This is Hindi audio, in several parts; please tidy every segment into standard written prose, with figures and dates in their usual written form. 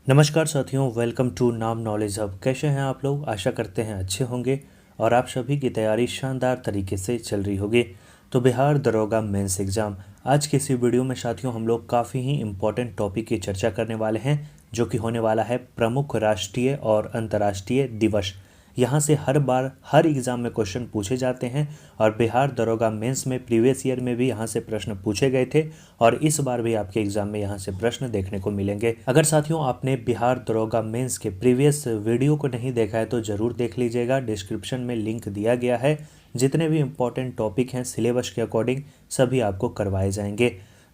नमस्कार साथियों, वेलकम टू नाम नॉलेज हब। कैसे हैं आप लोग? आशा करते हैं अच्छे होंगे और आप सभी की तैयारी शानदार तरीके से चल रही होगी। तो बिहार दरोगा मेंस एग्ज़ाम, आज के इसी वीडियो में साथियों हम लोग काफ़ी ही इम्पोर्टेंट टॉपिक की चर्चा करने वाले हैं, जो कि होने वाला है प्रमुख राष्ट्रीय और अंतर्राष्ट्रीय दिवस। यहाँ से हर बार हर एग्ज़ाम में क्वेश्चन पूछे जाते हैं और बिहार दरोगा मेंस में प्रीवियस ईयर में भी यहाँ से प्रश्न पूछे गए थे और इस बार भी आपके एग्ज़ाम में यहाँ से प्रश्न देखने को मिलेंगे। अगर साथियों आपने बिहार दरोगा मेंस के प्रीवियस वीडियो को नहीं देखा है तो ज़रूर देख लीजिएगा, डिस्क्रिप्शन में लिंक दिया गया है। जितने भी इम्पोर्टेंट टॉपिक हैं सिलेबस के अकॉर्डिंग सभी आपको करवाए जाएंगे,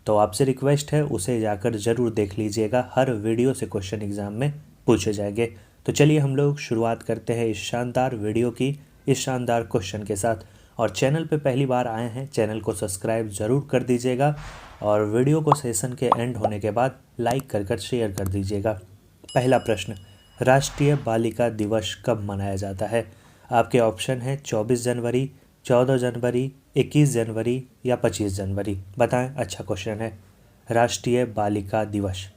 तो आपसे रिक्वेस्ट है उसे जाकर ज़रूर देख लीजिएगा। हर वीडियो से क्वेश्चन एग्ज़ाम में पूछे जाएंगे। तो चलिए हम लोग शुरुआत करते हैं इस शानदार वीडियो की, इस शानदार क्वेश्चन के साथ। और चैनल पे पहली बार आए हैं, चैनल को सब्सक्राइब ज़रूर कर दीजिएगा और वीडियो को सेशन के एंड होने के बाद लाइक कर शेयर कर दीजिएगा। पहला प्रश्न, राष्ट्रीय बालिका दिवस कब मनाया जाता है? आपके ऑप्शन हैं 24 जनवरी, 14 जनवरी, 21 जनवरी या 25 जनवरी। बताएं, अच्छा क्वेश्चन है। राष्ट्रीय बालिका दिवस,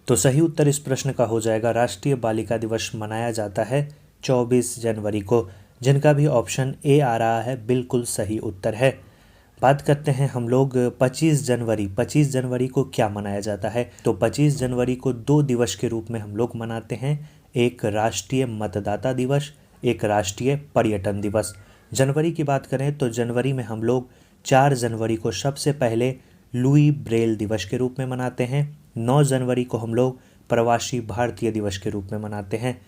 तो सही उत्तर इस प्रश्न का हो जाएगा राष्ट्रीय बालिका दिवस मनाया जाता है 24 जनवरी को। जिनका भी ऑप्शन ए आ रहा है बिल्कुल सही उत्तर है। बात करते हैं हम लोग 25 जनवरी। 25 जनवरी को क्या मनाया जाता है? तो 25 जनवरी को दो दिवस के रूप में हम लोग मनाते हैं, एक राष्ट्रीय मतदाता दिवस, एक राष्ट्रीय पर्यटन दिवस। जनवरी की बात करें तो जनवरी में हम लोग 4 जनवरी को सबसे पहले लुई ब्रेल दिवस के रूप में मनाते हैं। 9 जनवरी को हम लोग प्रवासी भारतीय दिवस के रूप में मनाते हैं।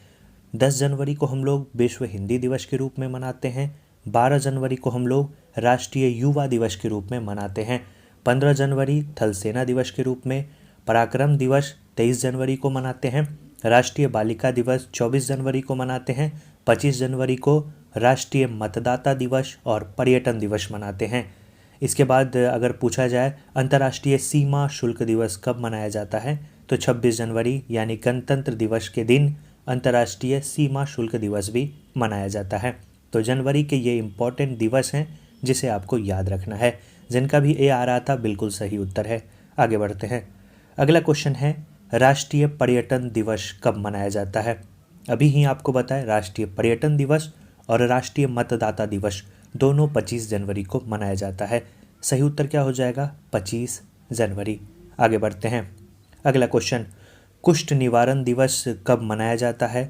10 जनवरी को हम लोग विश्व हिंदी दिवस के रूप में मनाते हैं। 12 जनवरी को हम लोग राष्ट्रीय युवा दिवस के रूप में मनाते हैं। 15 जनवरी थल सेना दिवस के रूप में। पराक्रम दिवस 23 जनवरी को मनाते हैं। राष्ट्रीय बालिका दिवस 24 जनवरी को मनाते हैं। 25 जनवरी को राष्ट्रीय मतदाता दिवस और पर्यटन दिवस मनाते हैं। इसके बाद अगर पूछा जाए अंतर्राष्ट्रीय सीमा शुल्क दिवस कब मनाया जाता है, तो 26 जनवरी यानी गणतंत्र दिवस के दिन अंतर्राष्ट्रीय सीमा शुल्क दिवस भी मनाया जाता है। तो जनवरी के ये इम्पोर्टेंट दिवस हैं जिसे आपको याद रखना है। जिनका भी ए आ रहा था बिल्कुल सही उत्तर है। आगे बढ़ते हैं। अगला क्वेश्चन है, राष्ट्रीय पर्यटन दिवस कब मनाया जाता है? अभी ही आपको बताएं, राष्ट्रीय पर्यटन दिवस और राष्ट्रीय मतदाता दिवस दोनों 25 जनवरी को मनाया जाता है। सही उत्तर क्या हो जाएगा? 25 जनवरी। आगे बढ़ते हैं। अगला क्वेश्चन, कुष्ठ निवारण दिवस कब मनाया जाता है?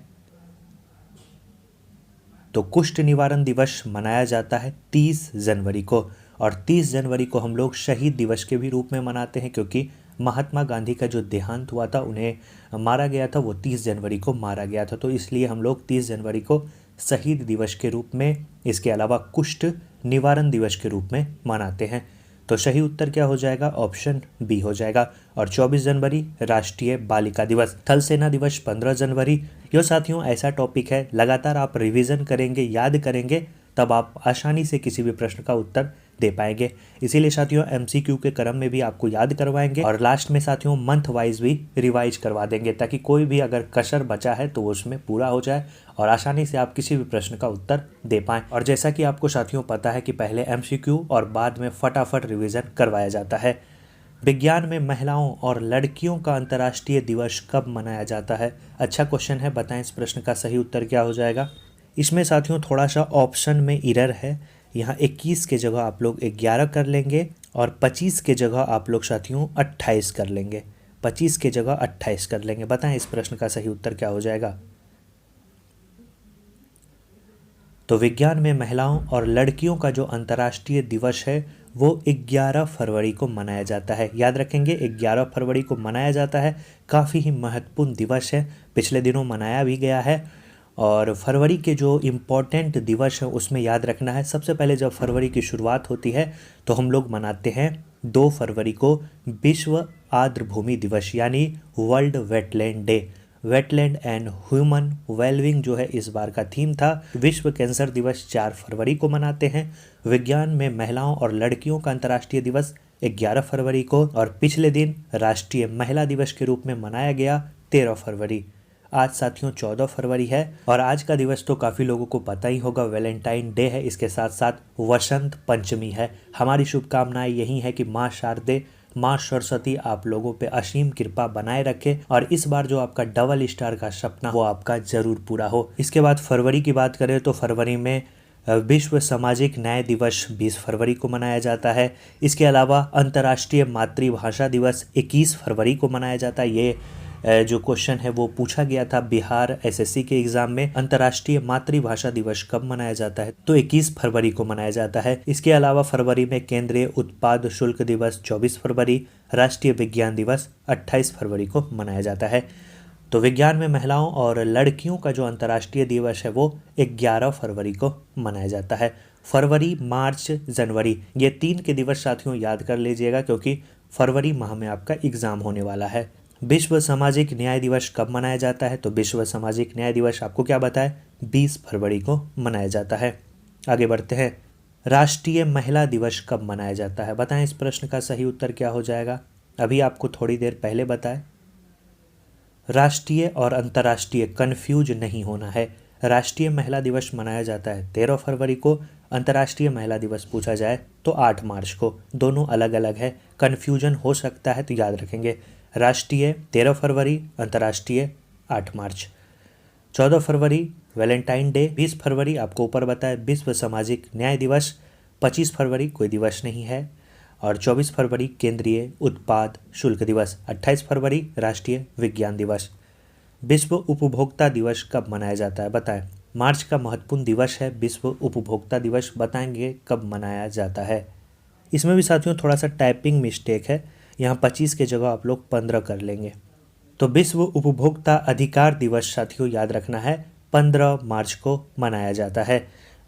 तो कुष्ठ निवारण दिवस मनाया जाता है 30 जनवरी को। और 30 जनवरी को हम लोग शहीद दिवस के भी रूप में मनाते हैं, क्योंकि महात्मा गांधी का जो देहांत हुआ था, उन्हें मारा गया था, वो 30 जनवरी को मारा गया था। तो इसलिए हम लोग 30 जनवरी को शहीद दिवस के रूप में, इसके अलावा कुष्ठ निवारण दिवस के रूप में मनाते हैं। तो सही उत्तर क्या हो जाएगा? ऑप्शन बी हो जाएगा। और 24 जनवरी राष्ट्रीय बालिका दिवस। थल सेना दिवस 15 जनवरी। यो साथियों ऐसा टॉपिक है, लगातार आप रिवीजन करेंगे, याद करेंगे, तब आप आसानी से किसी भी प्रश्न का उत्तर दे पाएंगे। इसीलिए साथियों एमसीक्यू के क्रम में भी आपको याद करवाएंगे और लास्ट में साथियों मंथ वाइज भी रिवाइज करवा देंगे, ताकि कोई भी अगर कसर बचा है तो उसमें पूरा हो जाए और आसानी से आप किसी भी प्रश्न का उत्तर दे पाएं। और जैसा कि आपको साथियों पता है कि पहले एमसीक्यू और बाद में फटाफट रिविजन करवाया जाता है। विज्ञान में महिलाओं और लड़कियों का अंतर्राष्ट्रीय दिवस कब मनाया जाता है? अच्छा क्वेश्चन है, बताएं इस प्रश्न का सही उत्तर क्या हो जाएगा? इसमें साथियों थोड़ा सा ऑप्शन में इरर है। यहाँ 21 के जगह आप लोग 11 कर लेंगे और 25 के जगह आप लोग साथियों 28 कर लेंगे। 25 के जगह 28 कर लेंगे। बताएं इस प्रश्न का सही उत्तर क्या हो जाएगा? तो विज्ञान में महिलाओं और लड़कियों का जो अंतर्राष्ट्रीय दिवस है वो 11 फरवरी को मनाया जाता है। याद रखेंगे 11 फरवरी को मनाया जाता है। काफ़ी ही महत्वपूर्ण दिवस है, पिछले दिनों मनाया भी गया है। और फरवरी के जो इम्पोर्टेंट दिवस है उसमें याद रखना है, सबसे पहले जब फरवरी की शुरुआत होती है तो हम लोग मनाते हैं 2 फरवरी को विश्व आर्द्रभूमि दिवस, यानी world wetland day. Wetland and human wellbeing जो है इस बार का थीम था। विश्व कैंसर दिवस 4 फरवरी को मनाते हैं। विज्ञान में महिलाओं और लड़कियों का अंतर्राष्ट्रीय दिवस 11 फरवरी को, और पिछले दिन राष्ट्रीय महिला दिवस के रूप में मनाया गया 13 फरवरी। आज साथियों 14 फरवरी है और आज का दिवस तो काफ़ी लोगों को पता ही होगा, वैलेंटाइन डे है। इसके साथ साथ वसंत पंचमी है। हमारी शुभकामनाएं यही है कि माँ शारदे, माँ सरस्वती आप लोगों पे असीम कृपा बनाए रखे और इस बार जो आपका डबल स्टार का सपना वो आपका जरूर पूरा हो। इसके बाद फरवरी की बात करें तो फरवरी में विश्व सामाजिक न्याय दिवस 20 फरवरी को मनाया जाता है। इसके अलावा अंतर्राष्ट्रीय मातृभाषा दिवस 21 फरवरी को मनाया जाता है। ये जो क्वेश्चन है वो पूछा गया था बिहार एसएससी के एग्जाम में, अंतर्राष्ट्रीय मातृभाषा दिवस कब मनाया जाता है, तो 21 फरवरी को मनाया जाता है। इसके अलावा फरवरी में केंद्रीय उत्पाद शुल्क दिवस 24 फरवरी, राष्ट्रीय विज्ञान दिवस 28 फरवरी को मनाया जाता है। तो विज्ञान में महिलाओं और लड़कियों का जो अंतर्राष्ट्रीय दिवस है वो 11 फरवरी को मनाया जाता है। फरवरी, मार्च, जनवरी ये 3 के दिवस साथियों याद कर लीजिएगा, क्योंकि फरवरी माह में आपका एग्जाम होने वाला है। विश्व सामाजिक न्याय दिवस कब मनाया जाता है, तो विश्व सामाजिक न्याय दिवस आपको क्या बताए, 20 फरवरी को मनाया जाता है। आगे बढ़ते हैं, राष्ट्रीय महिला दिवस कब मनाया जाता है, बताएं इस प्रश्न का सही उत्तर क्या हो जाएगा। अभी आपको थोड़ी देर पहले बताएं। राष्ट्रीय और अंतर्राष्ट्रीय कंफ्यूज नहीं होना है। राष्ट्रीय महिला दिवस मनाया जाता है 13 फरवरी को, अंतर्राष्ट्रीय महिला दिवस पूछा जाए तो 8 मार्च को। दोनों अलग अलग है, कन्फ्यूजन हो सकता है तो याद रखेंगे। राष्ट्रीय 13 फरवरी, अंतर्राष्ट्रीय 8 मार्च। 14 फरवरी वैलेंटाइन डे, 20 फरवरी आपको ऊपर बताया विश्व सामाजिक न्याय दिवस, 25 फरवरी कोई दिवस नहीं है और 24 फरवरी केंद्रीय उत्पाद शुल्क दिवस, 28 फरवरी राष्ट्रीय विज्ञान दिवस। विश्व उपभोक्ता दिवस कब मनाया जाता है, बताएं। मार्च का महत्वपूर्ण दिवस है विश्व उपभोक्ता दिवस, बताएंगे कब मनाया जाता है। इसमें भी साथियों थोड़ा सा टाइपिंग मिस्टेक है, यहाँ 25 के जगह आप लोग 15 कर लेंगे। तो विश्व उपभोक्ता अधिकार दिवस साथियों याद रखना है 15 मार्च को मनाया जाता है।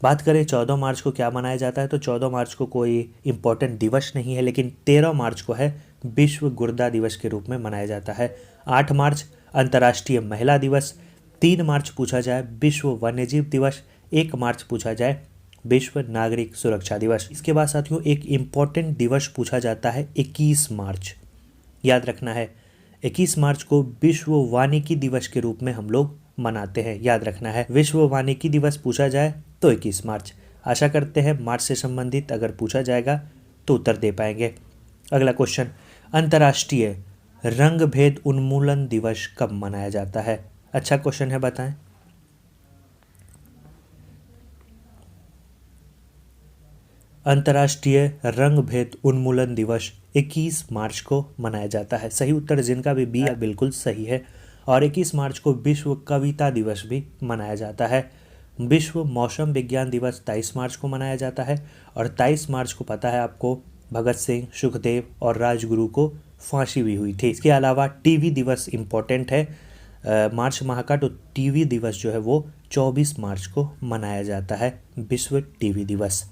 बात करें 14 मार्च को क्या मनाया जाता है, तो 14 मार्च को कोई इम्पोर्टेंट दिवस नहीं है, लेकिन 13 मार्च को है विश्व गुर्दा दिवस के रूप में मनाया जाता है। 8 मार्च अंतर्राष्ट्रीय महिला दिवस, 3 मार्च पूछा जाए विश्व वन्यजीव दिवस, 1 मार्च पूछा जाए विश्व नागरिक सुरक्षा दिवस। इसके बाद साथियों एक इम्पॉर्टेंट दिवस पूछा जाता है 21 मार्च, याद रखना है 21 मार्च को विश्व वानिकी दिवस के रूप में हम लोग मनाते हैं, याद रखना है। विश्व वानिकी दिवस पूछा जाए तो 21 मार्च। आशा करते हैं मार्च से संबंधित अगर पूछा जाएगा तो उत्तर दे पाएंगे। अगला क्वेश्चन, अंतर्राष्ट्रीय रंग भेद उन्मूलन दिवस कब मनाया जाता है, अच्छा क्वेश्चन है, बताएं। अंतर्राष्ट्रीय रंग भेद उन्मूलन दिवस 21 मार्च को मनाया जाता है। सही उत्तर जिनका भी बी है बिल्कुल सही है। और 21 मार्च को विश्व कविता दिवस भी मनाया जाता है। विश्व मौसम विज्ञान दिवस 23 मार्च को मनाया जाता है और 23 मार्च को पता है आपको भगत सिंह, सुखदेव और राजगुरु को फांसी भी हुई थी। इसके अलावा टीवी दिवस इम्पोर्टेंट है मार्च माह का, तो टीवी दिवस जो है वो 24 मार्च को मनाया जाता है, विश्व टीवी दिवस।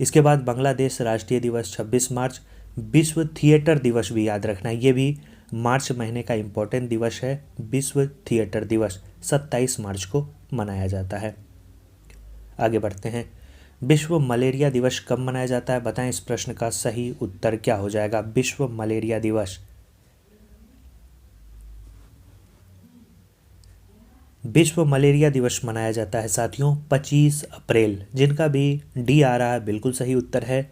इसके बाद बांग्लादेश राष्ट्रीय दिवस 26 मार्च। विश्व थिएटर दिवस भी याद रखना है, ये भी मार्च महीने का इम्पोर्टेंट दिवस है। विश्व थिएटर दिवस 27 मार्च को मनाया जाता है। आगे बढ़ते हैं, विश्व मलेरिया दिवस कब मनाया जाता है, बताएं इस प्रश्न का सही उत्तर क्या हो जाएगा। विश्व मलेरिया दिवस विश्व मलेरिया दिवस मनाया जाता है साथियों 25 अप्रैल। जिनका भी डी आ रहा है बिल्कुल सही उत्तर है।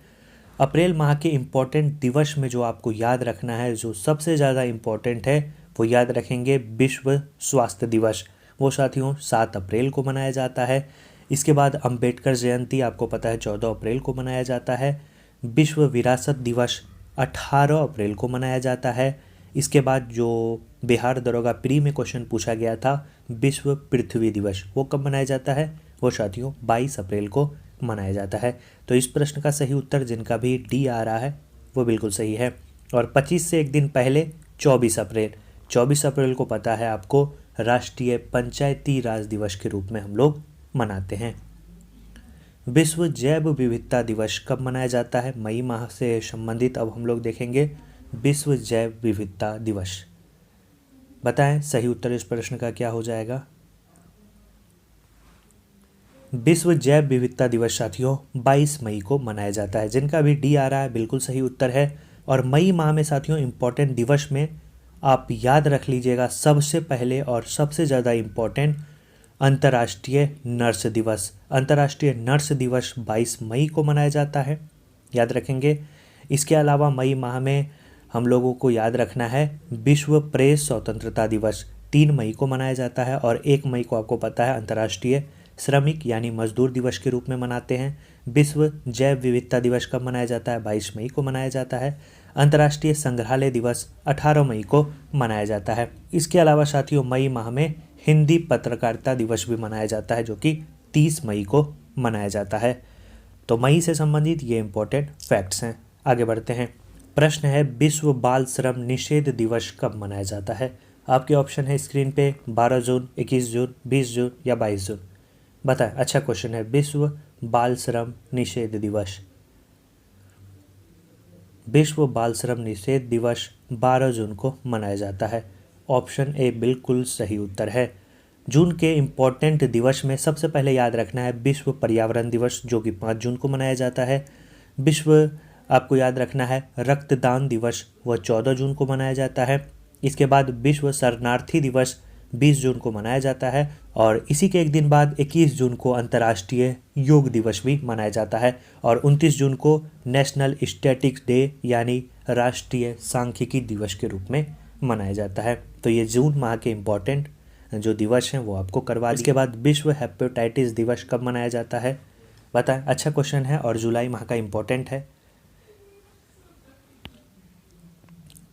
अप्रैल माह के इम्पोर्टेंट दिवस में जो आपको याद रखना है, जो सबसे ज़्यादा इम्पोर्टेंट है वो याद रखेंगे विश्व स्वास्थ्य दिवस, वो साथियों 7 अप्रैल को मनाया जाता है। इसके बाद अंबेडकर जयंती आपको पता है 14 अप्रैल को मनाया जाता है। विश्व विरासत दिवस 18 अप्रैल को मनाया जाता है। इसके बाद जो बिहार दरोगा प्री में क्वेश्चन पूछा गया था विश्व पृथ्वी दिवस, वो कब मनाया जाता है, वो साथियों 22 अप्रैल को मनाया जाता है। तो इस प्रश्न का सही उत्तर जिनका भी डी आ रहा है वो बिल्कुल सही है। और 25 से एक दिन पहले 24 अप्रैल को पता है आपको राष्ट्रीय पंचायती राज दिवस के रूप में हम लोग मनाते हैं। विश्व जैव विविधता दिवस कब मनाया जाता है, मई माह से संबंधित अब हम लोग देखेंगे विश्व जैव विविधता दिवस। बताएं सही उत्तर इस प्रश्न का क्या हो जाएगा। विश्व जैव विविधता दिवस साथियों 22 मई को मनाया जाता है। जिनका भी डी आ रहा है बिल्कुल सही उत्तर है। और मई माह में साथियों इम्पोर्टेंट दिवस में आप याद रख लीजिएगा सबसे पहले और सबसे ज़्यादा इम्पोर्टेंट अंतर्राष्ट्रीय नर्स दिवस। अंतर्राष्ट्रीय नर्स दिवस 22 मई को मनाया जाता है, याद रखेंगे। इसके अलावा मई माह में हम लोगों को याद रखना है विश्व प्रेस स्वतंत्रता दिवस 3 मई को मनाया जाता है, और 1 मई को आपको पता है अंतर्राष्ट्रीय श्रमिक यानी मजदूर दिवस के रूप में मनाते हैं। विश्व जैव विविधता दिवस कब मनाया जाता है? 22 मई को मनाया जाता है। अंतर्राष्ट्रीय संग्रहालय दिवस 18 मई को मनाया जाता है। इसके अलावा साथियों मई माह में हिंदी पत्रकारिता दिवस भी मनाया जाता है, जो कि 30 मई को मनाया जाता है। तो मई से संबंधित ये इंपॉर्टेंट फैक्ट्स हैं। आगे बढ़ते हैं। प्रश्न है विश्व बाल श्रम निषेध दिवस कब मनाया जाता है? आपके ऑप्शन है स्क्रीन पे 12 जून, 21 जून, 20 जून या 22 जून। बताएं। अच्छा क्वेश्चन है। विश्व बाल श्रम निषेध दिवस, विश्व बाल श्रम निषेध दिवस 12 जून को मनाया जाता है। ऑप्शन ए बिल्कुल सही उत्तर है। जून के इम्पोर्टेंट दिवस में सबसे पहले याद रखना है विश्व पर्यावरण दिवस, जो कि 5 जून को मनाया जाता है। विश्व आपको याद रखना है रक्तदान दिवस, वह 14 जून को मनाया जाता है। इसके बाद विश्व शरणार्थी दिवस 20 जून को मनाया जाता है, और इसी के एक दिन बाद 21 जून को अंतर्राष्ट्रीय योग दिवस भी मनाया जाता है, और 29 जून को नेशनल स्टैटिक्स डे यानी राष्ट्रीय सांख्यिकी दिवस के रूप में मनाया जाता है। तो ये जून माह के इम्पोर्टेंट जो दिवस हैं वो आपको करवा। इसके बाद विश्व हेपेटाइटिस दिवस कब मनाया जाता है? बताएं। अच्छा क्वेश्चन है और जुलाई माह का इम्पोर्टेंट है।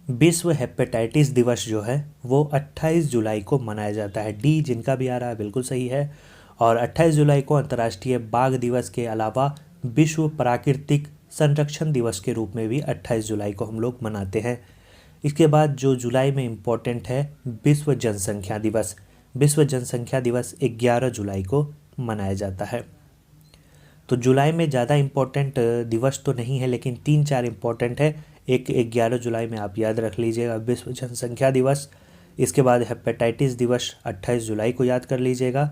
विश्व हेपेटाइटिस दिवस जो है वो 28 जुलाई को मनाया जाता है। डी जिनका भी आ रहा है बिल्कुल सही है। और 28 जुलाई को अंतर्राष्ट्रीय बाघ दिवस के अलावा विश्व प्राकृतिक संरक्षण दिवस के रूप में भी 28 जुलाई को हम लोग मनाते हैं। इसके बाद जो जुलाई में इम्पोर्टेंट है विश्व जनसंख्या दिवस। विश्व जनसंख्या दिवस 11 जुलाई को मनाया जाता है। तो जुलाई में ज़्यादा इम्पोर्टेंट दिवस तो नहीं है, लेकिन 3-4 इम्पोर्टेंट है। एक 11 जुलाई में आप याद रख लीजिएगा विश्व जनसंख्या दिवस। इसके बाद हेपेटाइटिस दिवस 28 जुलाई को याद कर लीजिएगा।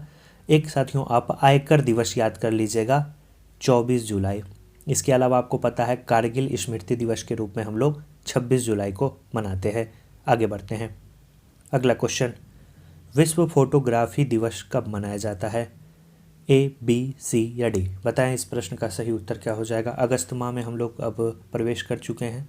एक साथियों आप आयकर दिवस याद कर लीजिएगा 24 जुलाई। इसके अलावा आपको पता है कारगिल स्मृति दिवस के रूप में हम लोग 26 जुलाई को मनाते हैं। आगे बढ़ते हैं। अगला क्वेश्चन, विश्व फोटोग्राफी दिवस कब मनाया जाता है? ए, बी, सी या डी। बताएं इस प्रश्न का सही उत्तर क्या हो जाएगा। अगस्त माह में हम लोग अब प्रवेश कर चुके हैं।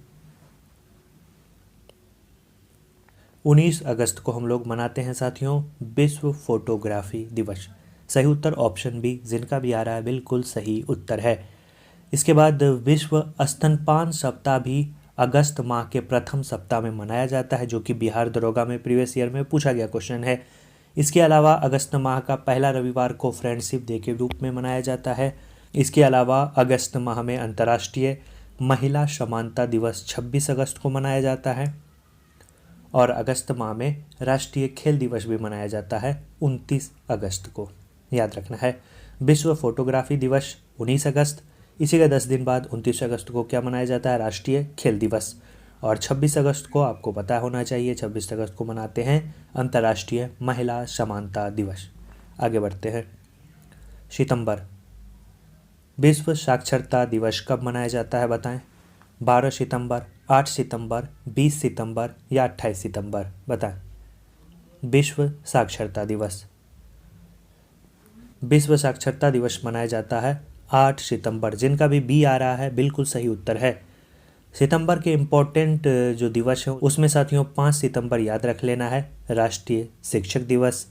19 अगस्त को हम लोग मनाते हैं साथियों विश्व फोटोग्राफी दिवस। सही उत्तर ऑप्शन बी जिनका भी आ रहा है बिल्कुल सही उत्तर है। इसके बाद विश्व स्तनपान सप्ताह भी अगस्त माह के प्रथम सप्ताह में मनाया जाता है, जो कि बिहार दरोगा में प्रीवियस ईयर में पूछा गया क्वेश्चन है। इसके अलावा अगस्त माह का पहला रविवार को फ्रेंडशिप डे के रूप में मनाया जाता है। इसके अलावा अगस्त माह में अंतर्राष्ट्रीय महिला समानता दिवस 26 अगस्त को मनाया जाता है, और अगस्त माह में राष्ट्रीय खेल दिवस भी मनाया जाता है 29 अगस्त को। याद रखना है विश्व फोटोग्राफी दिवस 19 अगस्त। इसी के 10 दिन बाद 29 अगस्त को क्या मनाया जाता है? राष्ट्रीय खेल दिवस। और 26 अगस्त को आपको पता होना चाहिए 26 अगस्त को मनाते हैं अंतर्राष्ट्रीय महिला समानता दिवस। आगे बढ़ते हैं। सितंबर, विश्व साक्षरता दिवस कब मनाया जाता है? बताएं। 12 सितंबर, 8 सितंबर, 20 सितंबर या 28 सितंबर। बताएं। विश्व साक्षरता दिवस, विश्व साक्षरता दिवस मनाया जाता है 8 सितंबर। जिनका भी बी आ रहा है बिल्कुल सही उत्तर है। सितंबर के इम्पोर्टेंट जो दिवस है उसमें साथियों 5 सितंबर याद रख लेना है राष्ट्रीय शिक्षक दिवस।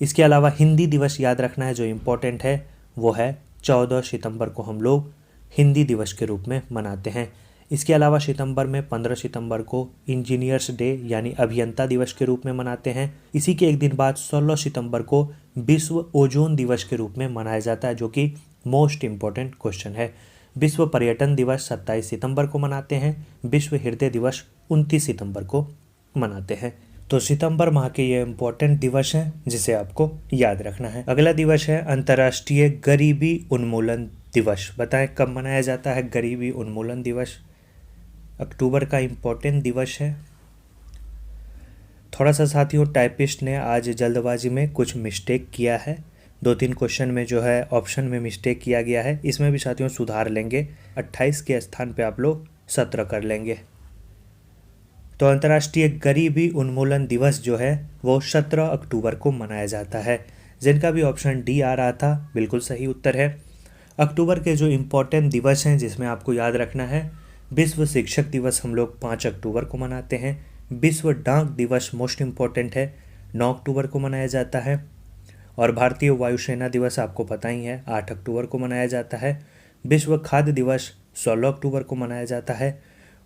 इसके अलावा हिंदी दिवस याद रखना है जो इम्पोर्टेंट है वो है 14 सितंबर को हम लोग हिंदी दिवस के रूप में मनाते हैं। इसके अलावा सितंबर में 15 सितंबर को इंजीनियर्स डे यानी अभियंता दिवस के रूप में मनाते हैं। इसी के एक दिन बाद 16 सितंबर को विश्व ओजोन दिवस के रूप में मनाया जाता है, जो कि मोस्ट इम्पोर्टेंट क्वेश्चन है। विश्व पर्यटन दिवस 27 सितंबर को मनाते हैं। विश्व हृदय दिवस 29 सितंबर को मनाते हैं। तो सितंबर माह के ये इम्पोर्टेंट दिवस हैं जिसे आपको याद रखना है। अगला दिवस है अंतर्राष्ट्रीय गरीबी उन्मूलन दिवस। बताएं कब मनाया जाता है गरीबी उन्मूलन दिवस? अक्टूबर का इम्पोर्टेंट दिवस है। थोड़ा सा साथियों टाइपिस्ट ने आज जल्दबाजी में कुछ मिस्टेक किया है। 2-3 क्वेश्चन में जो है ऑप्शन में मिस्टेक किया गया है, इसमें भी साथियों सुधार लेंगे। 28 के स्थान पे आप लोग 17 कर लेंगे। तो अंतर्राष्ट्रीय गरीबी उन्मूलन दिवस जो है वो 17 अक्टूबर को मनाया जाता है, जिनका भी ऑप्शन डी आ रहा था बिल्कुल सही उत्तर है। अक्टूबर के जो इम्पोर्टेंट दिवस हैं जिसमें आपको याद रखना है, विश्व शिक्षक दिवस हम लोग 5 अक्टूबर को मनाते हैं। विश्व डाक दिवस मोस्ट इम्पॉर्टेंट है, 9 अक्टूबर को मनाया जाता है। और भारतीय वायुसेना दिवस आपको पता ही है, 8 अक्टूबर को मनाया जाता है। विश्व खाद्य दिवस 16 अक्टूबर को मनाया जाता है।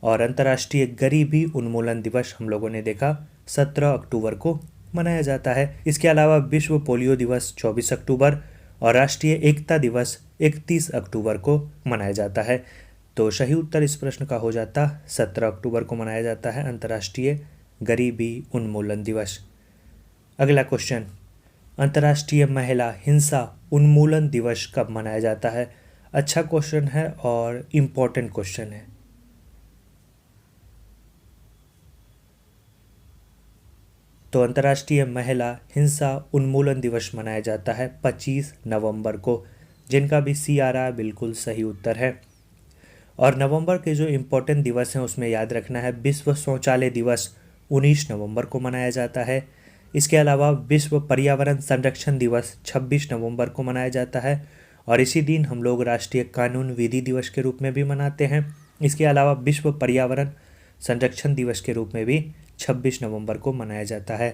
और अंतर्राष्ट्रीय गरीबी उन्मूलन दिवस हम लोगों ने देखा 17 अक्टूबर को मनाया जाता है। इसके अलावा विश्व पोलियो दिवस 24 अक्टूबर और राष्ट्रीय एकता दिवस 31 अक्टूबर को मनाया जाता है। तो सही उत्तर इस प्रश्न का हो जाता 17 अक्टूबर को मनाया जाता है अंतर्राष्ट्रीय गरीबी उन्मूलन दिवस। अगला क्वेश्चन, अंतर्राष्ट्रीय महिला हिंसा उन्मूलन दिवस कब मनाया जाता है? अच्छा क्वेश्चन है और इम्पोर्टेंट क्वेश्चन है। तो अंतर्राष्ट्रीय महिला हिंसा उन्मूलन दिवस मनाया जाता है 25 नवंबर को, जिनका भी सी आ रहा है बिल्कुल सही उत्तर है। और नवंबर के जो इम्पोर्टेंट दिवस हैं उसमें याद रखना है, विश्व शौचालय दिवस 19 नवंबर को मनाया जाता है। इसके अलावा विश्व पर्यावरण संरक्षण दिवस 26 नवंबर को मनाया जाता है और इसी दिन हम लोग राष्ट्रीय कानून विधि दिवस के रूप में भी मनाते हैं। इसके अलावा विश्व पर्यावरण संरक्षण दिवस के रूप में भी 26 नवंबर को मनाया जाता है।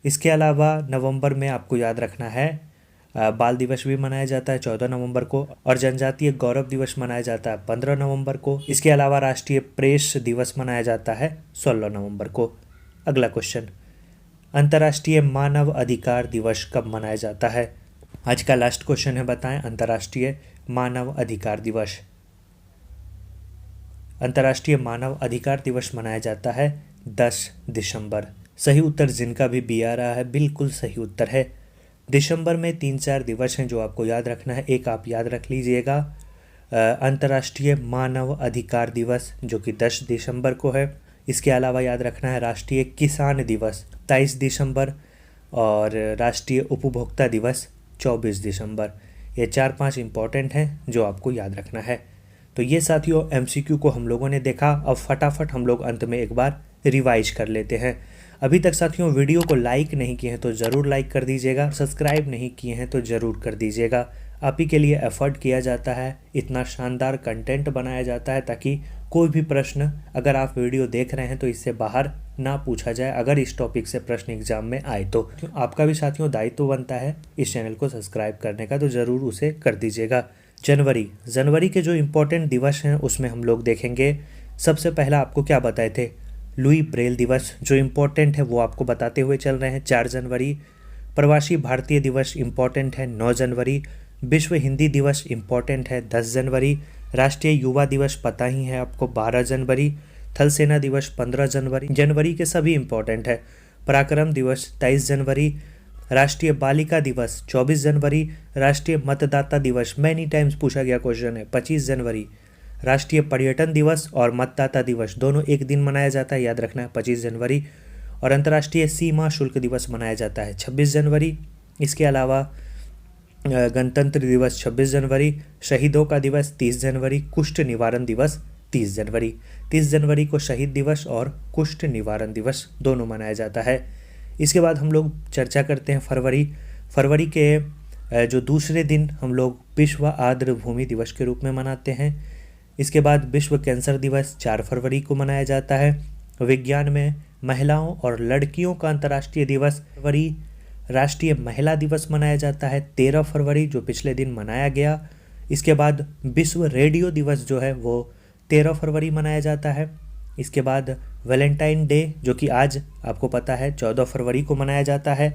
इसके अलावा नवंबर में आपको याद रखना है बाल दिवस भी मनाया जाता है 14 नवंबर को और जनजातीय गौरव दिवस मनाया जाता है 15 नवंबर को। इसके अलावा राष्ट्रीय प्रेस दिवस मनाया जाता है 16 नवंबर को। अगला क्वेश्चन, अंतर्राष्ट्रीय मानव अधिकार दिवस कब मनाया जाता है? आज का लास्ट क्वेश्चन है, बताएं अंतर्राष्ट्रीय मानव अधिकार दिवस। अंतर्राष्ट्रीय मानव अधिकार दिवस मनाया जाता है 10 दिसंबर। सही उत्तर जिनका भी बी आ रहा है बिल्कुल सही उत्तर है। दिसंबर में 3-4 दिवस हैं जो आपको याद रखना है। एक आप याद रख लीजिएगा, अंतर्राष्ट्रीय मानव अधिकार दिवस जो कि 10 दिसंबर को है। इसके अलावा याद रखना है राष्ट्रीय किसान दिवस 23 दिसंबर और राष्ट्रीय उपभोक्ता दिवस 24 दिसंबर। ये 4-5 इम्पॉर्टेंट हैं जो आपको याद रखना है। तो ये साथियों एमसीक्यू को हम लोगों ने देखा। अब फटाफट हम लोग अंत में एक बार रिवाइज कर लेते हैं। अभी तक साथियों वीडियो को लाइक नहीं किए हैं तो ज़रूर लाइक कर दीजिएगा, सब्सक्राइब नहीं किए हैं तो ज़रूर कर दीजिएगा। आप ही के लिए एफर्ट किया जाता है, इतना शानदार कंटेंट बनाया जाता है ताकि कोई भी प्रश्न अगर आप वीडियो देख रहे हैं तो इससे बाहर ना पूछा जाए। अगर इस टॉपिक से प्रश्न एग्जाम में आए तो आपका भी साथियों दायित्व बनता है इस चैनल को सब्सक्राइब करने का, तो ज़रूर उसे कर दीजिएगा। जनवरी के जो इम्पोर्टेंट दिवस हैं उसमें हम लोग देखेंगे। सबसे पहला आपको क्या बताए थे, लुई ब्रेल दिवस जो इम्पोर्टेंट है वो आपको बताते हुए चल रहे हैं 4 जनवरी। प्रवासी भारतीय दिवस इम्पोर्टेंट है 9 जनवरी। विश्व हिंदी दिवस इम्पोर्टेंट है 10 जनवरी। राष्ट्रीय युवा दिवस पता ही है आपको 12 जनवरी। थल सेना दिवस 15 जनवरी। जनवरी के सभी इम्पोर्टेंट है। पराक्रम दिवस 23 जनवरी। राष्ट्रीय बालिका दिवस 24 जनवरी। राष्ट्रीय मतदाता दिवस मैनी टाइम्स पूछा गया क्वेश्चन है 25 जनवरी। राष्ट्रीय पर्यटन दिवस और मतदाता दिवस दोनों एक दिन मनाया जाता है, याद रखना है 25 जनवरी। और अंतर्राष्ट्रीय सीमा शुल्क दिवस मनाया जाता है 26 जनवरी। इसके अलावा गणतंत्र दिवस 26 जनवरी। शहीदों का दिवस 30 जनवरी। कुष्ठ निवारण दिवस 30 जनवरी। 30 जनवरी को शहीद दिवस और कुष्ठ निवारण दिवस दोनों मनाया जाता है। इसके बाद हम लोग चर्चा करते हैं फरवरी के जो दूसरे दिन हम लोग विश्व आर्द्र भूमि दिवस के रूप में मनाते हैं। इसके बाद विश्व कैंसर दिवस 4 फरवरी को मनाया जाता है। विज्ञान में महिलाओं और लड़कियों का अंतर्राष्ट्रीय दिवस फरवरी। राष्ट्रीय महिला दिवस मनाया जाता है 13 फरवरी जो पिछले दिन मनाया गया। इसके बाद विश्व रेडियो दिवस जो है वो 13 फरवरी मनाया जाता है। इसके बाद वैलेंटाइन डे जो कि आज आपको पता है 14 फरवरी को मनाया जाता है।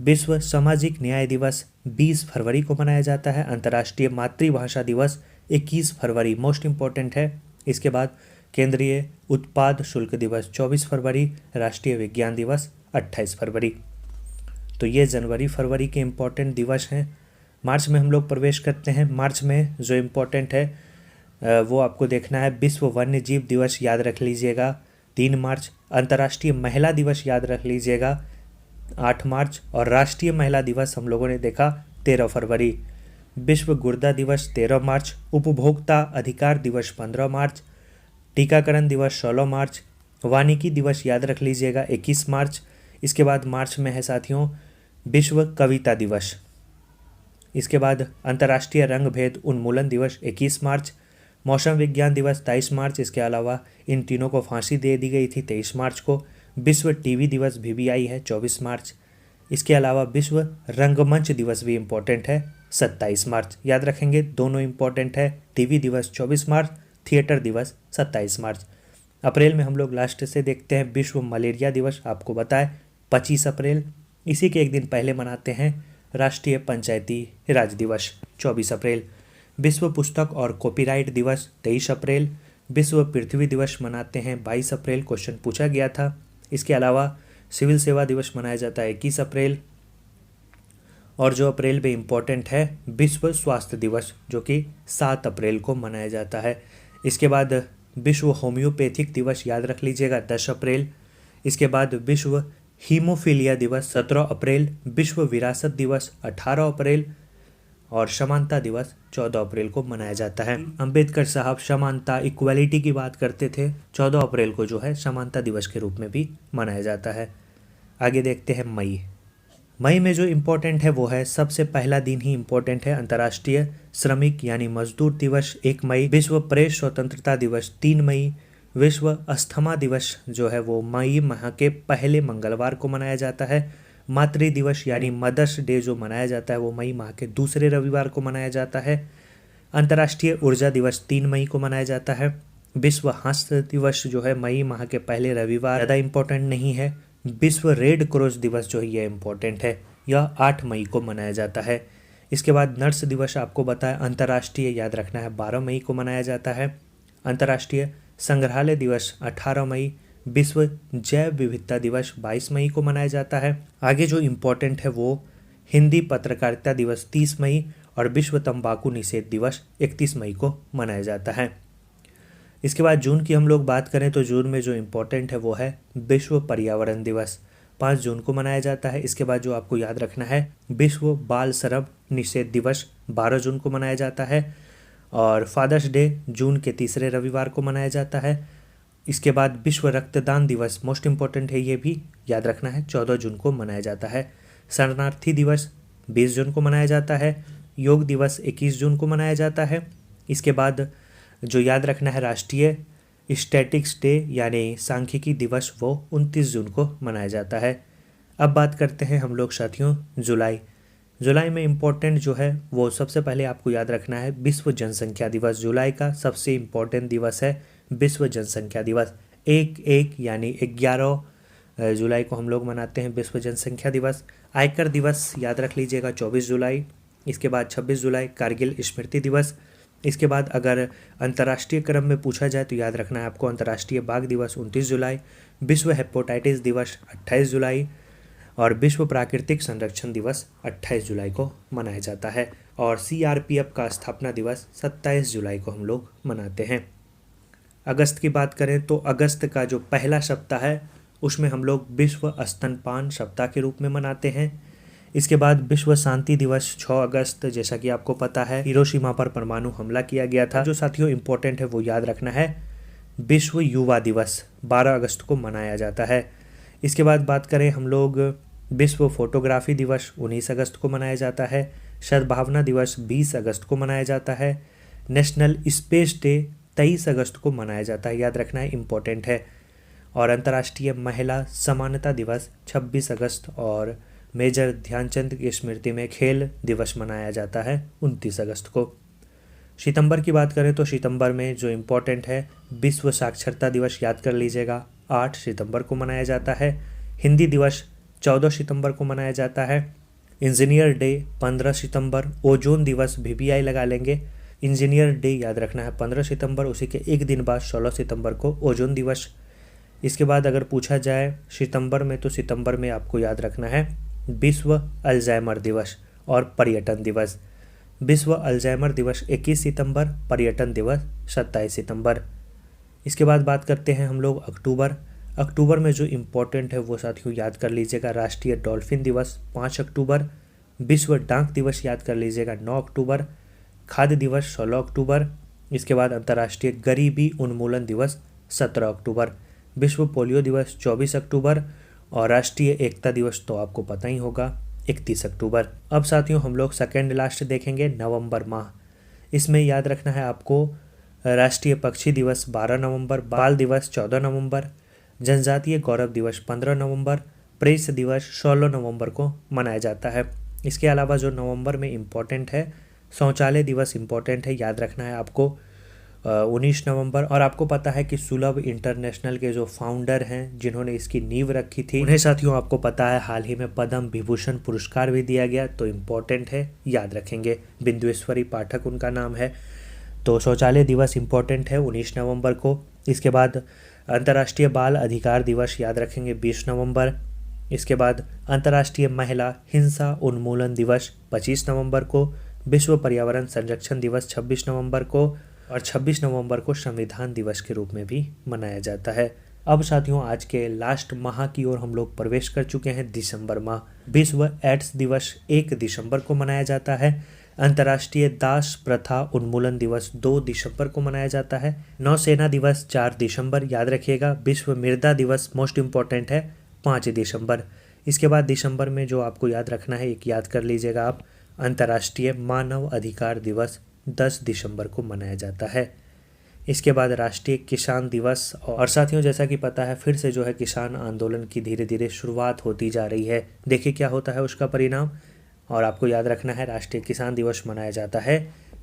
विश्व सामाजिक न्याय दिवस 20 फरवरी को मनाया जाता है। अंतर्राष्ट्रीय मातृभाषा दिवस 21 फरवरी मोस्ट इम्पॉर्टेंट है। इसके बाद केंद्रीय उत्पाद शुल्क दिवस 24 फरवरी। राष्ट्रीय विज्ञान दिवस 28 फरवरी। तो ये जनवरी फरवरी के इम्पोर्टेंट दिवस हैं। मार्च में हम लोग प्रवेश करते हैं। मार्च में जो इम्पोर्टेंट है वो आपको देखना है। विश्व वन्य जीव दिवस याद रख लीजिएगा 3 मार्च। अंतर्राष्ट्रीय महिला दिवस याद रख लीजिएगा 8 मार्च। और राष्ट्रीय महिला दिवस हम लोगों ने देखा 13 फरवरी। विश्व गुर्दा दिवस 13 मार्च। उपभोक्ता अधिकार दिवस 15 मार्च। टीकाकरण दिवस 16 मार्च। वानिकी दिवस याद रख लीजिएगा 21 मार्च। इसके बाद मार्च में है साथियों विश्व कविता दिवस। इसके बाद अंतर्राष्ट्रीय रंग भेद उन्मूलन दिवस 21 मार्च। मौसम विज्ञान दिवस 23 मार्च। इसके अलावा इन तीनों को फांसी दे दी गई थी 23 मार्च को। विश्व टीवी दिवस VVI है 24 मार्च। इसके अलावा विश्व रंगमंच दिवस भी इम्पोर्टेंट है 27 मार्च। याद रखेंगे दोनों इम्पोर्टेंट है, टीवी दिवस 24 मार्च, थिएटर दिवस 27 मार्च। अप्रैल में हम लोग लास्ट से देखते हैं विश्व मलेरिया दिवस, आपको बताएं 25 अप्रैल। इसी के एक दिन पहले मनाते हैं राष्ट्रीय पंचायती राज दिवस 24 अप्रैल। विश्व पुस्तक और कॉपीराइट दिवस 23 अप्रैल। विश्व पृथ्वी दिवस मनाते हैं 22 अप्रैल, क्वेश्चन पूछा गया था। इसके अलावा सिविल सेवा दिवस मनाया जाता है 21 अप्रैल। और जो अप्रैल में इम्पोर्टेंट है विश्व स्वास्थ्य दिवस, जो कि 7 अप्रैल को मनाया जाता है। इसके बाद विश्व होम्योपैथिक दिवस याद रख लीजिएगा 10 अप्रैल। इसके बाद विश्व हीमोफीलिया दिवस 17 अप्रैल। विश्व विरासत दिवस 18 अप्रैल। और समानता दिवस 14 अप्रैल को मनाया जाता है। अंबेडकर साहब समानता इक्वालिटी की बात करते थे, 14 अप्रैल को जो है समानता दिवस के रूप में भी मनाया जाता है। आगे देखते हैं मई में जो इम्पोर्टेंट है वो है, सबसे पहला दिन ही इम्पोर्टेंट है अंतर्राष्ट्रीय श्रमिक यानी मजदूर दिवस 1 मई। विश्व प्रेस स्वतंत्रता दिवस 3 मई। विश्व अस्थमा दिवस जो है वो मई माह के पहले मंगलवार को मनाया जाता है। मातृ दिवस यानी मदर्स डे जो मनाया जाता है वो मई माह के दूसरे रविवार को मनाया जाता है। अंतर्राष्ट्रीय ऊर्जा दिवस 3 मई को मनाया जाता है। विश्व हास्य दिवस जो है मई माह के पहले रविवार, ज़्यादा इम्पोर्टेंट नहीं है। विश्व रेड क्रॉस दिवस जो है ये इम्पोर्टेंट है, यह 8 मई को मनाया जाता है। इसके बाद नर्स दिवस आपको बताया अंतर्राष्ट्रीय, याद रखना है 12 मई को मनाया जाता है। अंतर्राष्ट्रीय संग्रहालय दिवस 18 मई। विश्व जैव विविधता दिवस 22 मई को मनाया जाता है। आगे जो इम्पोर्टेंट है वो हिंदी पत्रकारिता दिवस 30 मई और विश्व तंबाकू निषेध दिवस 31 मई को मनाया जाता है। इसके बाद जून की हम लोग बात करें तो जून में जो इम्पोर्टेंट है वो है विश्व पर्यावरण दिवस 5 जून को मनाया जाता है। इसके बाद जो आपको याद रखना है विश्व बाल श्रम निषेध दिवस 12 जून को मनाया जाता है। और फादर्स डे जून के तीसरे रविवार को मनाया जाता है। इसके बाद विश्व रक्तदान दिवस मोस्ट इम्पोर्टेंट है, ये भी याद रखना है 14 जून को मनाया जाता है। शरणार्थी दिवस 20 जून को मनाया जाता है। योग दिवस 21 जून को मनाया जाता है। इसके बाद जो याद रखना है राष्ट्रीय स्टैटिक्स डे यानी सांख्यिकी दिवस वो 29 जून को मनाया जाता है। अब बात करते हैं हम लोग साथियों जुलाई में इम्पोर्टेंट जो है वो सबसे पहले आपको याद रखना है विश्व जनसंख्या दिवस। जुलाई का सबसे इम्पोर्टेंट दिवस है विश्व जनसंख्या दिवस। 1 यानी 11 जुलाई को हम लोग मनाते हैं विश्व जनसंख्या दिवस। आयकर दिवस याद रख लीजिएगा 24 जुलाई। इसके बाद 26 जुलाई कारगिल स्मृति दिवस। इसके बाद अगर अंतर्राष्ट्रीय क्रम में पूछा जाए तो याद रखना है आपको अंतर्राष्ट्रीय बाघ दिवस 29 जुलाई। विश्व हेपेटाइटिस दिवस 28 जुलाई और विश्व प्राकृतिक संरक्षण दिवस 28 जुलाई को मनाया जाता है। और CRPF का स्थापना दिवस 27 जुलाई को हम लोग मनाते हैं। अगस्त की बात करें तो अगस्त का जो पहला सप्ताह है उसमें हम लोग विश्व स्तनपान सप्ताह के रूप में मनाते हैं। इसके बाद विश्व शांति दिवस 6 अगस्त, जैसा कि आपको पता है हिरोशिमा पर परमाणु हमला किया गया था। जो साथियों इम्पोर्टेंट है वो याद रखना है विश्व युवा दिवस 12 अगस्त को मनाया जाता है। इसके बाद बात करें हम लोग विश्व फोटोग्राफी दिवस 19 अगस्त को मनाया जाता है। सद्भावना दिवस 20 अगस्त को मनाया जाता है। नेशनल स्पेस डे 23 अगस्त को मनाया जाता है, याद रखना है इम्पोर्टेंट है। और अंतर्राष्ट्रीय महिला समानता दिवस 26 अगस्त और मेजर ध्यानचंद की स्मृति में खेल दिवस मनाया जाता है 29 अगस्त को। सितंबर की बात करें तो सितंबर में जो इम्पोर्टेंट है विश्व साक्षरता दिवस, याद कर लीजिएगा 8 सितंबर को मनाया जाता है। हिंदी दिवस 14 सितंबर को मनाया जाता है। इंजीनियर डे 15 सितंबर। ओजोन दिवस VVI लगा लेंगे। इंजीनियर डे याद रखना है 15 सितंबर, उसी के एक दिन बाद 16 सितंबर को ओजोन दिवस। इसके बाद अगर पूछा जाए सितंबर में तो सितंबर में आपको याद रखना है विश्व अल्जाइमर दिवस और पर्यटन दिवस। विश्व अल्जाइमर दिवस 21 सितंबर, पर्यटन दिवस 27 सितंबर। इसके बाद बात करते हैं हम लोग अक्टूबर में जो इम्पोर्टेंट है वो साथियों याद कर लीजिएगा राष्ट्रीय डॉल्फिन दिवस 5 अक्टूबर। विश्व डाक दिवस याद कर लीजिएगा 9 अक्टूबर। खाद्य दिवस 16 अक्टूबर। इसके बाद अंतर्राष्ट्रीय गरीबी उन्मूलन दिवस 17 अक्टूबर। विश्व पोलियो दिवस 24 अक्टूबर और राष्ट्रीय एकता दिवस तो आपको पता ही होगा 31 अक्टूबर। अब साथियों हम लोग सेकेंड लास्ट देखेंगे नवंबर माह। इसमें याद रखना है आपको राष्ट्रीय पक्षी दिवस 12 नवंबर, बाल दिवस 14 नवंबर, जनजातीय गौरव दिवस 15 नवंबर, प्रेस दिवस 16 नवंबर को मनाया जाता है। इसके अलावा जो नवंबर में इम्पोर्टेंट है, शौचालय दिवस इम्पोर्टेंट है, याद रखना है आपको 19 नवंबर। और आपको पता है कि सुलभ इंटरनेशनल के जो फाउंडर हैं जिन्होंने इसकी नींव रखी थी, उन्हें साथियों आपको पता है हाल ही में पद्म विभूषण पुरस्कार भी दिया गया, तो इम्पोर्टेंट है, याद रखेंगे। बिंदुएश्वरी पाठक उनका नाम है। तो शौचालय दिवस इम्पोर्टेंट है 19 नवंबर को। इसके बाद अंतर्राष्ट्रीय बाल अधिकार दिवस याद रखेंगे 20 नवंबर। इसके बाद अंतर्राष्ट्रीय महिला हिंसा उन्मूलन दिवस 25 नवंबर को। विश्व पर्यावरण संरक्षण दिवस 26 नवंबर को और 26 नवंबर को संविधान दिवस के रूप में भी मनाया जाता है। अब साथियों आज के लास्ट माह की ओर हम लोग प्रवेश कर चुके हैं, दिसंबर माह। विश्व एड्स दिवस 1 दिसंबर को मनाया जाता है। अंतर्राष्ट्रीय दास प्रथा उन्मूलन दिवस 2 दिसंबर को मनाया जाता है। नौसेना दिवस 4 दिसंबर, याद रखिएगा। विश्व मृदा दिवस मोस्ट इम्पॉर्टेंट है 5 दिसंबर। इसके बाद दिसंबर में जो आपको याद रखना है, एक याद कर लीजिएगा आप, अंतर्राष्ट्रीय मानव अधिकार दिवस 10 दिसंबर को मनाया जाता है। इसके बाद राष्ट्रीय किसान दिवस। और साथियों जैसा कि पता है फिर से जो है किसान आंदोलन की धीरे धीरे शुरुआत होती जा रही है। देखिए क्या होता है उसका परिणाम। और आपको याद रखना है राष्ट्रीय किसान दिवस मनाया जाता है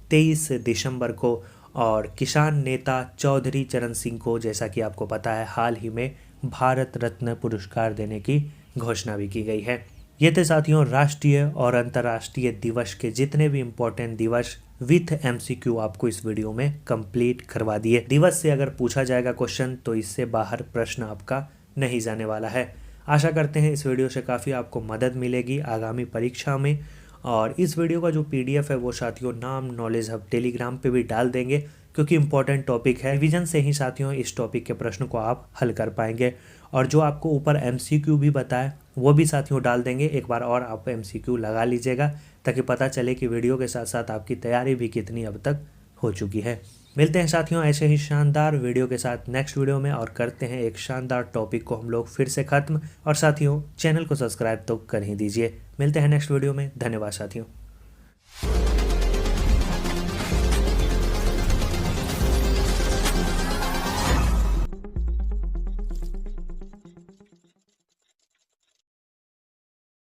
23 दिसंबर को। और किसान नेता चौधरी चरण सिंह को जैसा कि आपको पता है हाल ही में भारत रत्न पुरस्कार देने की घोषणा भी की गई है। ये थे साथियों राष्ट्रीय और अंतर्राष्ट्रीय दिवस के जितने भी इम्पोर्टेंट दिवस विथ एमसीक्यू आपको इस वीडियो में कंप्लीट करवा दिए। दिवस से अगर पूछा जाएगा क्वेश्चन तो इससे बाहर प्रश्न आपका नहीं जाने वाला है। आशा करते हैं इस वीडियो से काफ़ी आपको मदद मिलेगी आगामी परीक्षा में। और इस वीडियो का जो पीडीएफ है वो साथियों नाम नॉलेज हब टेलीग्राम पे भी डाल देंगे, क्योंकि इम्पोर्टेंट टॉपिक है। रिवीजन से ही साथियों इस टॉपिक के प्रश्न को आप हल कर पाएंगे। और जो आपको ऊपर एमसीक्यू भी बताए वो भी साथियों डाल देंगे। एक बार और आप एमसीक्यू लगा लीजिएगा ताकि पता चले कि वीडियो के साथ साथ आपकी तैयारी भी कितनी अब तक हो चुकी है। मिलते हैं साथियों ऐसे ही शानदार वीडियो के साथ नेक्स्ट वीडियो में, और करते हैं एक शानदार टॉपिक को हम लोग फिर से ख़त्म। और साथियों चैनल को सब्सक्राइब तो कर ही दीजिए। मिलते हैं नेक्स्ट वीडियो में। धन्यवाद साथियों।